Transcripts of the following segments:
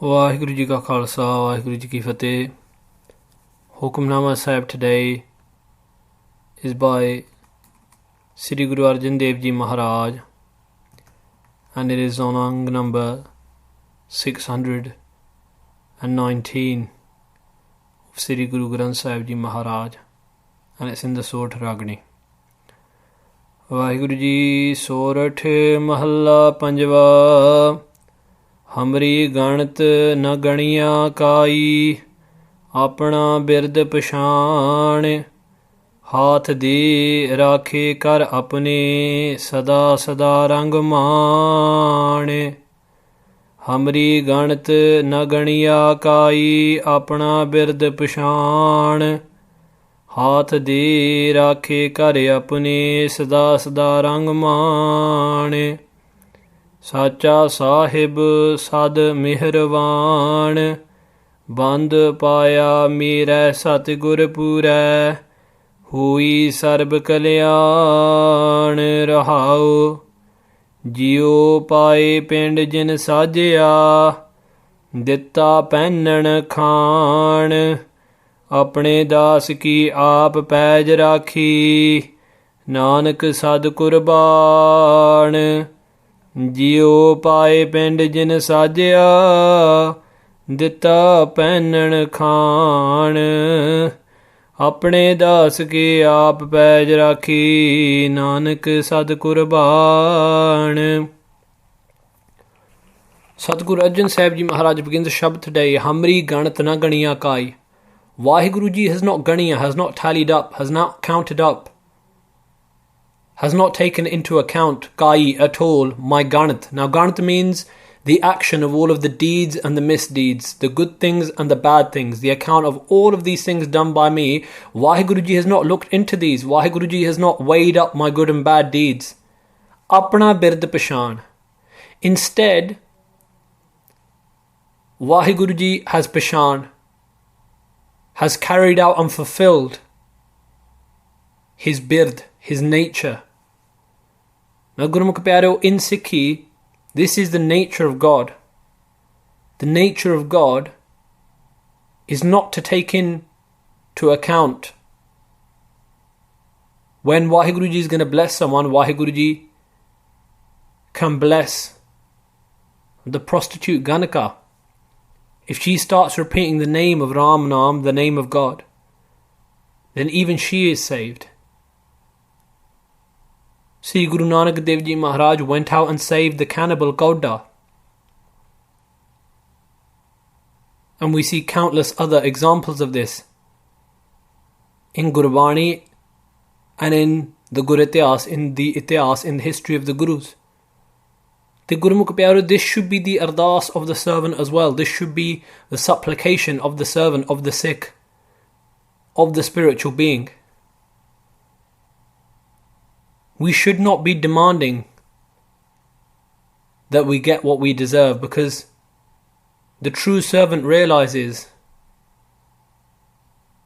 ਵਾਹਿਗੁਰੂ ਜੀ ਕਾ ਖਾਲਸਾ ਵਾਹਿਗੁਰੂ ਜੀ ਕੀ ਫਤਿਹ. Hukamnama Sahib today is by Sri Guru Arjan Dev Ji Maharaj, and it is on Ang number 619 of Sri Guru Granth Sahib Ji Maharaj, and it's in the SORAT Ragini. Waheguru ji. ਸੋਰਠ ਮਹੱਲਾ ਪੰਜਵਾ. ਹਮਰੀ ਗਣਤ ਨ ਗਣੀਆਂ ਕਾਈ, ਆਪਣਾ ਬਿਰਦ ਪਛਾਣ, ਹਾਥ ਦੇ ਰਾਖੇ ਕਰ ਆਪਣੇ, ਸਦਾ ਸਦਾ ਰੰਗ ਮਾਣ. ਹਮਰੀ ਗਣਤ ਨ ਗਣੀਆਂ ਕਾਈ, ਆਪਣਾ ਬਿਰਦ ਪਛਾਣ, ਹਾਥ ਦੇ ਰਾਖੇ ਕਰ ਆਪਣੇ, ਸਦਾ ਸਦਾ ਰੰਗ ਮਾਣ. ਸਾਚਾ ਸਾਹਿਬ ਸਦ ਮਿਹਰਵਾਨ, ਬੰਦ ਪਾਇਆ ਮੇਰਾ ਸਤਿਗੁਰ ਪੂਰੈ, ਹੋਈ ਸਰਬ ਕਲਿਆਣ. ਰਹਾਉ ਜਿਉ ਪਾਏ ਪਿੰਡ ਜਿਨ ਸਾਜਿਆ, ਦਿੱਤਾ ਪਹਿਨਣ ਖਾਣ, ਆਪਣੇ ਦਾਸ ਕੀ ਆਪ ਪੈਜ ਰਾਖੀ, ਨਾਨਕ ਸਦ ਕੁਰਬਾਨ. ਜਿਉ ਪਾਏ ਪਿੰਡ ਜਿਨ ਸਾਜਿਆ, ਦਿੱਤਾ ਪਹਿਨਣ ਖਾਣ, ਆਪਣੇ ਦਾਸ ਕੇ ਆਪ ਪੈਜ ਰਾਖੀ, ਨਾਨਕ ਸਦ ਕੁਰਬਾਨ. Sadguru Arjan Sahib Ji Maharaj begins the Shabd today. Hamri Ganat na Ganiya Kai. Vaheguru Ji has not ganiya, has not tallied up, has not counted up, has not taken into account Kai at all, my Ganat. Now Ganat means the action of all of the deeds and the misdeeds, the good things and the bad things, the account of all of these things done by me. Vaheguru Ji has not looked into these. Vaheguru Ji has not weighed up my good and bad deeds. Apna bird pashan. Instead, Vaheguru Ji has pashan, has carried out and fulfilled his bird, his nature. Now Gurumukh Pyaro, in Sikhi, this is the nature of God. The nature of God is not to take into account when Vaheguru Ji is going to bless someone. Vaheguru Ji can bless the prostitute Ganaka. If she starts repeating the name of Ram Nam, the name of God, then even she is saved. Sri Guru Nanak Dev Ji Maharaj went out and saved the cannibal Gauda. And we see countless other examples of this in Gurbani and in the Gur Itihas, in the history of the Gurus. The Gurumukh Pyaro, this should be the ardas of the servant as well. This should be the supplication of the servant, of the Sikh, of the spiritual being. We should not be demanding that we get what we deserve, because the true servant realizes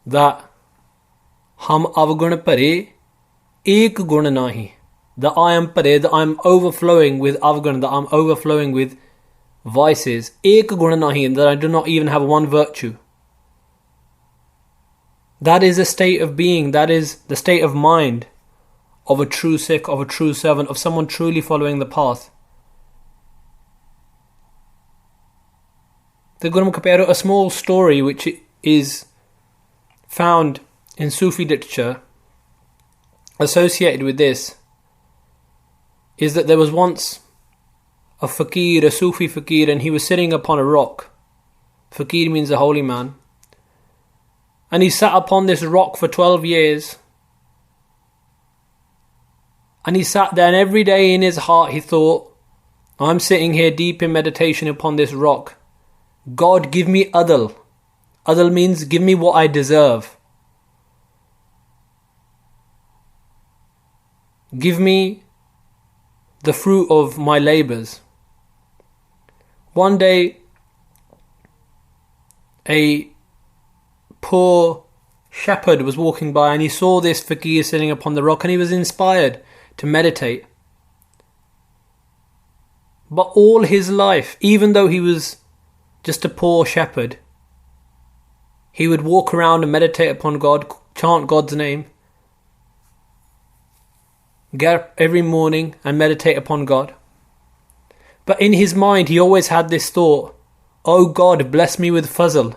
that Ham avgun pare ek gun nahi, that I am pare, that I am overflowing with avgun, that I am overflowing with vices, ek gun nahi, and that I do not even have one virtue. That is a state of being, that is the state of mind of a true Sikh, of a true servant, of someone truly following the path. The Gurumukh Pyaro, a small story which is found in Sufi literature associated with this, is that there was once a fakir, a Sufi fakir, and he was sitting upon a rock. Fakir means a holy man. And he sat upon this rock for 12 years. And he sat there, and every day in his heart he thought, I'm sitting here deep in meditation upon this rock. God, give me adal. Adal means give me what I deserve. Give me the fruit of my labours. One day, a poor shepherd was walking by, and he saw this fakir sitting upon the rock, and he was inspired to meditate. But all his life, even though he was just a poor shepherd. He would walk around and meditate upon God, chant God's name, get up every morning and meditate upon God. But in his mind, he always had this thought, "Oh God, bless me with fazl."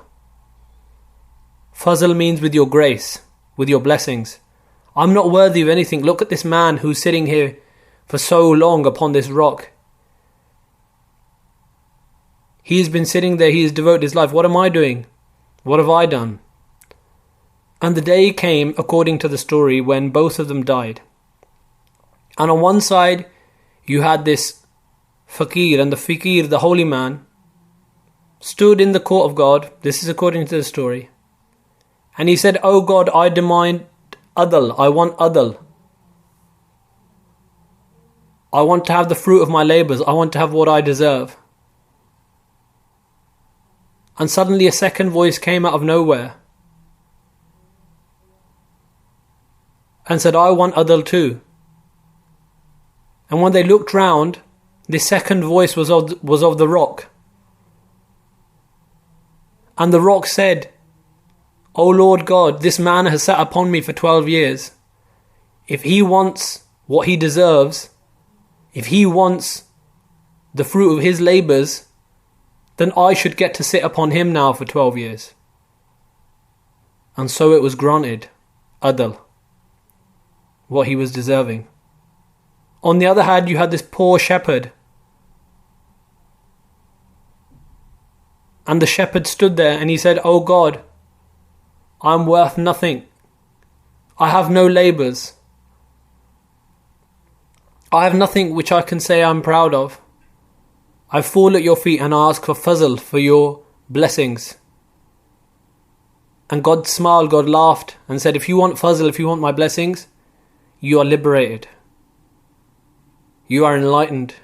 Fazl means with your grace, with your blessings. I'm not worthy of anything. Look at this man who's sitting here for so long upon this rock. He has been sitting there, he has devoted his life. What am I doing? What have I done? And the day came, according to the story, when both of them died. And on one side, you had this fakir, and the fakir, the holy man, stood in the court of God. This is according to the story. And he said, "Oh God, I demand adl. I want adl. I want to have the fruit of my labours. I want to have what I deserve." And suddenly a second voice came out of nowhere and said, "I want adl too." And when they looked round, the second voice was of the rock. And the rock said, "O Lord God, this man has sat upon me for 12 years. If he wants what he deserves, if he wants the fruit of his labours, then I should get to sit upon him now for 12 years. And so it was granted, adl, what he was deserving. On the other hand, you had this poor shepherd. And the shepherd stood there and he said, "Oh God, I'm worth nothing. I have no labours. I have nothing which I can say I'm proud of. I fall at your feet and ask for fazl, for your blessings." And God smiled, God laughed and said, "If you want fazl, if you want my blessings, you are liberated. You are enlightened."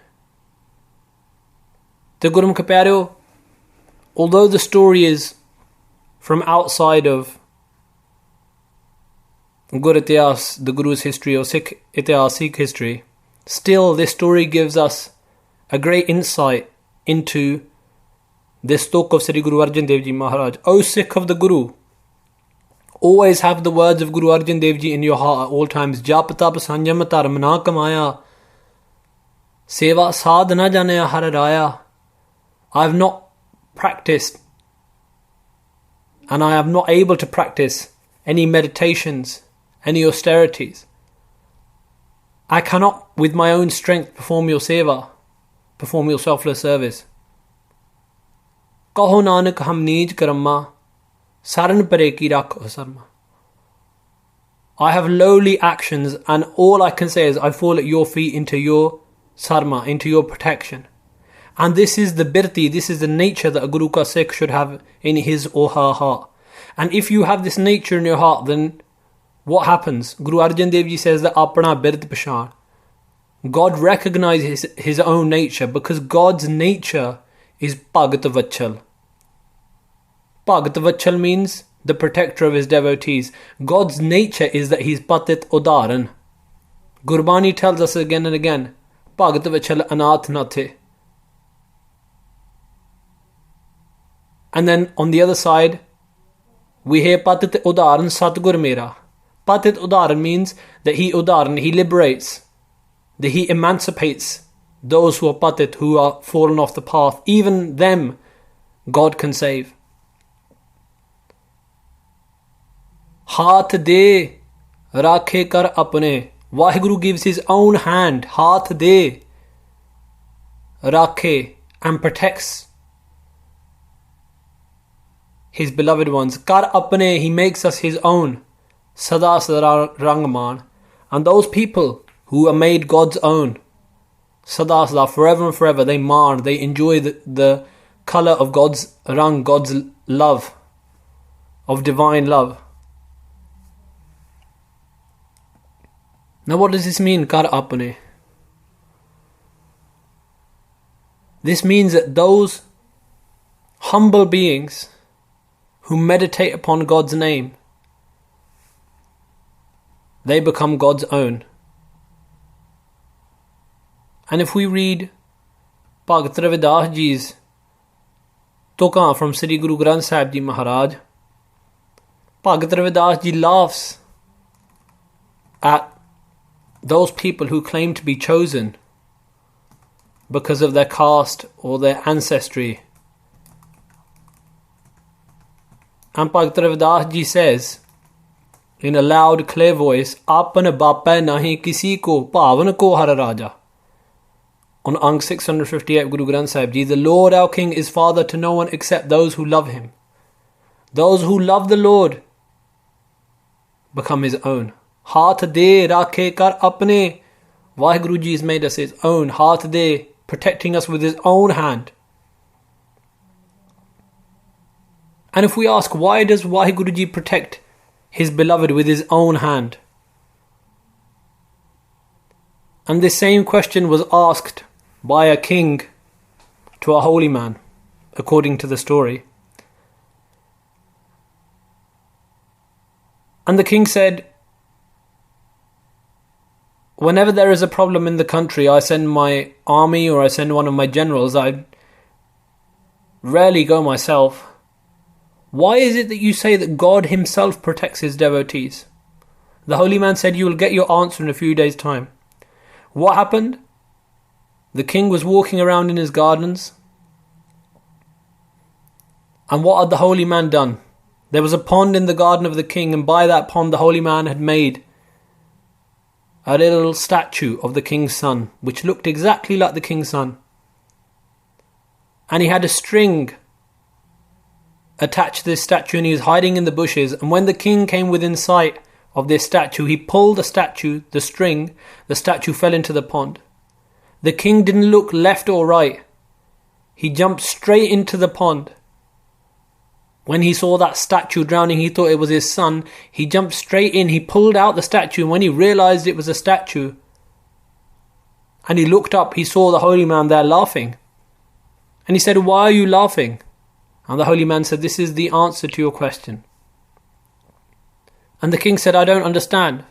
The Guru Ke Pyareo, although the story is from outside of Gur Itihas, the Guru's history, or Sikh Itihas, Sikh history, still this story gives us a great insight into this talk of Sri Guru Arjan Dev Ji Maharaj. O Sikh of the Guru, always have the words of Guru Arjan Dev Ji in your heart at all times. Jap tap sanjam dharm na kamaya, seva sadh na janaya har raya. I have not practiced, and I am not able to practice any meditations, any austerities. I cannot with my own strength perform your seva, perform your selfless service. Kaho Nanak hum neej karamma, saran pare ki rakho sarma. I have lowly actions, and all I can say is I fall at your feet into your sarma, into your protection. And this is the birti, this is the nature that a Guru ka Sikh should have in his or her heart. And if you have this nature in your heart, then what happens? Guru Arjan Dev Ji says that apna birt pashan. God recognizes his own nature, because God's nature is Bhagat Vachal. Bhagat Vachal means the protector of his devotees. God's nature is that he's Patit Udaran. Gurbani tells us again and again, Bhagat Vachal Anath Nathe. And then on the other side, we hear Patit Udaran Satgur Mera. Patit Udaran means that he Udaran, he liberates, that he emancipates those who are patit, who are fallen off the path. Even them God can save. Haath de rakhe kar apne. Vaheguru gives his own hand, haath de rakhe, and protects his beloved ones. Kar apne, he makes us his own. Sada sada rangman. And those people who are made God's own, sada sada, forever and forever, they marn, they enjoy the colour of God's rang, God's love, of divine love. Now what does this mean, kar apne? This means that those humble beings who meditate upon God's name, they become God's own. And if we read Bhagat Ravidas Ji's Tukan from Sri Guru Granth Sahib Ji Maharaj. Bhagat Ravidas Ji laughs at those people who claim to be chosen because of their caste or their ancestry. And Bhagat Ravidas Ji says in a loud, clear voice, Apan Bappa Nahi Kisi Ko Pavan Ko Har Raja. On Ang 658 Guru Granth Sahib Ji, the Lord our King is father to no one except those who love him. Those who love the Lord become his own. Haath de rakhe kar apne. Vaheguru Ji has made us his own. Haath de, protecting us with his own hand. And if we ask, why does Vaheguru Ji protect his beloved with his own hand? And this same question was asked by a king to a holy man, according to the story. And the king said, whenever there is a problem in the country, I send my army or I send one of my generals. I rarely go myself. Why is it that you say that God himself protects his devotees? The holy man said, you will get your answer in a few days' time. What happened? The king was walking around in his gardens. And what had the holy man done? There was a pond in the garden of the king, and by that pond the holy man had made a little statue of the king's son, which looked exactly like the king's son. And he had a string attached to this statue, and he was hiding in the bushes. And when the king came within sight of this statue, he pulled the statue, the string, the statue fell into the pond. The king didn't look left or right. He jumped straight into the pond. When he saw that statue drowning, he thought it was his son. He jumped straight in, he pulled out the statue, and when he realized it was a statue, and he looked up, he saw the holy man there laughing. And he said, why are you laughing? And the holy man said, this is the answer to your question. And the king said, I don't understand.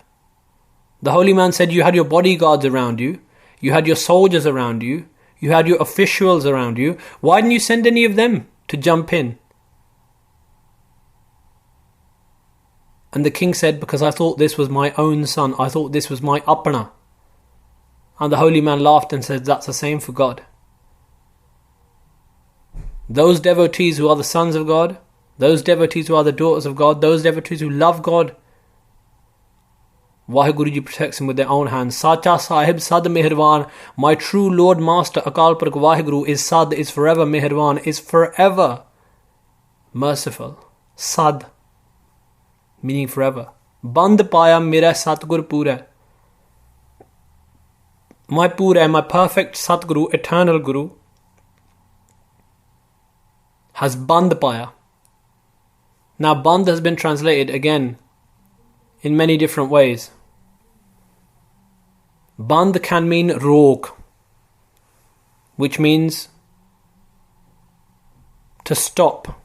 The holy man said, you had your bodyguards around you, you had your soldiers around you, you had your officials around you. Why didn't you send any of them to jump in? And the king said, because I thought this was my own son. I thought this was my apana. And the holy man laughed and said, that's the same for God. Those devotees who are the sons of God, those devotees who are the daughters of God, those devotees who love God, Vaheguru Ji protects them with their own hands. Sacha Sahib Sad Meherwan, my true Lord Master Akal Purkh Vaheguru is Sad, is forever Meherwan, is forever merciful. Sad, meaning forever. Band paya mera Satgur Pura. My Pura, my perfect Satguru, eternal Guru, has band paya. Now band has been translated again in many different ways. Band can mean rog, which means to stop.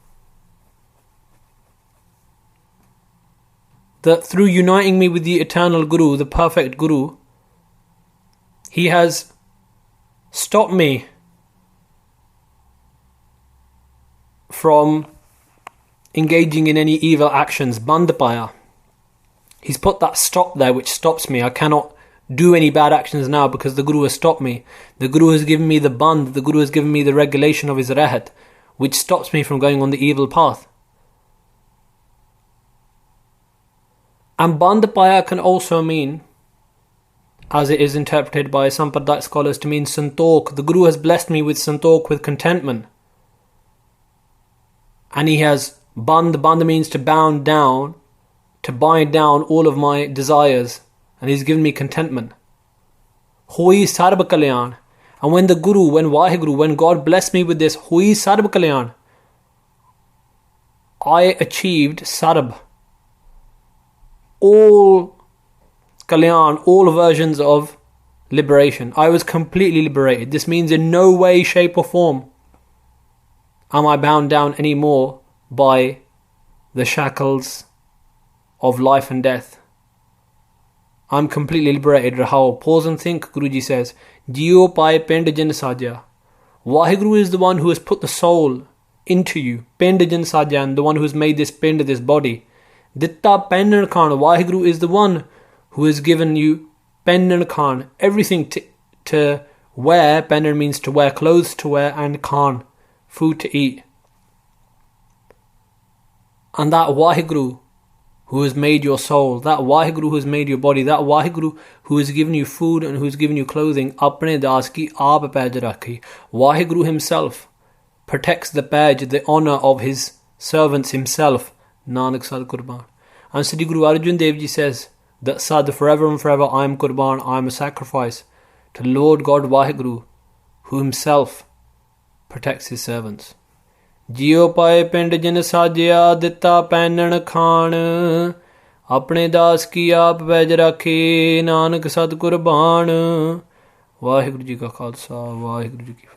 That through uniting me with the eternal Guru, the perfect Guru, he has stopped me from engaging in any evil actions. Bandapaya. He's put that stop there which stops me. I cannot do any bad actions now because the Guru has stopped me. The Guru has given me the band, the Guru has given me the regulation of his rahat, which stops me from going on the evil path. And bandapaya can also mean, as it is interpreted by Sampradaya scholars, to mean santok. The Guru has blessed me with santok, with contentment. And he has band means to bound down, to bind down all of my desires. And he's given me contentment. Hui sarva kalyan. And when the Guru, when Vaheguru, when God blessed me with this, hui sarva kalyan, I achieved sarab. All kalyan, all versions of liberation. I was completely liberated. This means in no way, shape or form am I bound down anymore by the shackles of life and death. I'm completely liberated. Rahao. Pause and think, Guruji says. Jio pai pind jin sajya. Vaheguru is the one who has put the soul into you. Pind jin sajan, the one who has made this pind, this body. Ditta pennan khan, Waheguru is the one who has given you pennan khan, everything to wear. Pennan means to wear, clothes to wear, and khan, food to eat. And that Waheguru who has made your soul, that Waheguru who has made your body, that Waheguru who has given you food and who has given you clothing, apne das ki aap paj rakhi. Waheguru himself protects the paj, the honour of his servants himself. Nanak Sad Qurban. And Sri Guru Arjan Dev Ji says that Sad, forever and forever I am Qurban, I am a sacrifice to Lord God Waheguru, who himself protects his servants. Jio pae pind jin sajya, ditta pennan khan, apne das ki aap paj rakhe. Nanak Sad Qurban. Waheguru Ji ka Khalsa, Waheguru Ji ki